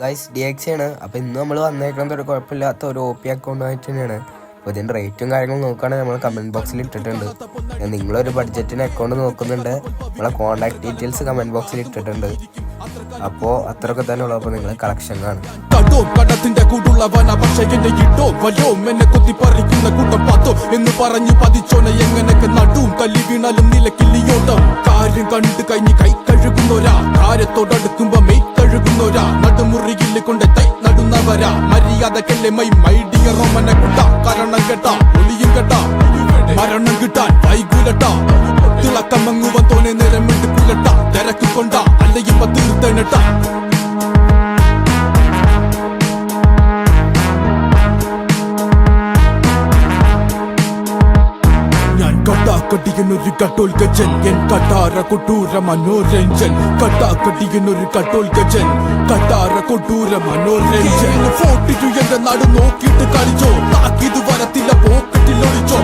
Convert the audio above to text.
Guys DX ആണ്. അപ്പോൾ ഇന്ന് നമ്മൾ വന്നേക്കുന്നത് ഒരു കുഴപ്പമില്ലാത്ത ഒരു OP അക്കൗണ്ടായിട്ട് തന്നെയാണ്. അപ്പോൾ ഇതിൻ്റെ റേറ്റും കാര്യങ്ങളും നോക്കുകയാണെങ്കിൽ നമ്മൾ കമൻറ്റ് ബോക്സിൽ ഇട്ടിട്ടുണ്ട്. നിങ്ങളൊരു ബഡ്ജറ്റിന് അക്കൗണ്ട് നോക്കുന്നുണ്ട്, നമ്മളെ കോൺടാക്ട് ഡീറ്റെയിൽസ് കമൻറ്റ് ബോക്സിൽ ഇട്ടിട്ടുണ്ട്. അപ്പോൾ അത്രയൊക്കെ തന്നെ ഉള്ളൂ. അപ്പോൾ നിങ്ങൾ കളക്ഷൻ കാണും. കടത്തിന്റെ കൂടുള്ളവന പക്ഷെ എന്നെ ഇട്ടോ വല്ലോ എന്നെ കുത്തിപ്പറിക്കുന്ന കൂട്ടം പാത്തോ എന്ന് പറഞ്ഞു പതിച്ചോനെ എങ്ങനൊക്കെ നടുവും തല്ലി വീണാലും നിലക്കില്ലിയോട്ടം കാര്യം കണ്ടു കഴിഞ്ഞ് കൈ കഴുകുന്നോരാ കാര്യത്തോടടുക്കുമ്പോ മെയ് കഴുകുന്നോരാ നടുമുറിയിൽ കൊണ്ട് തൈ നടുന്നവരാ മര്യാദക്കല്ലേ മൈഡിയ റോമന കുട്ട കാരണം കേട്ടാ ഒളിയും കേട്ടാ മരണം കിട്ടാൻ വൈകൂലട്ടാ തിളക്കമങ്ങുവൻ തോനെ നേരം എടുക്കൂലട്ട തിരക്ക് കൊണ്ട അല്ലെങ്കിൽ തീർത്തനട്ടാ കട്ടാക്കടിയനൊരു കട്ടോൽ ഗജൻ എൻ കട്ടാര കൊട്ടൂര മനോരഞ്ജൻ കട്ടാക്കടിയനൊരു കട്ടോൽ ഗജൻ കട്ടാര കൊട്ടൂര മനോരഞ്ജൻ 42 എന്റെ നാട് നോക്കിയിട്ട് കളിച്ചോ താക്കിത് വരത്തില്ല പോക്കറ്റിൽ ഒളിച്ചോ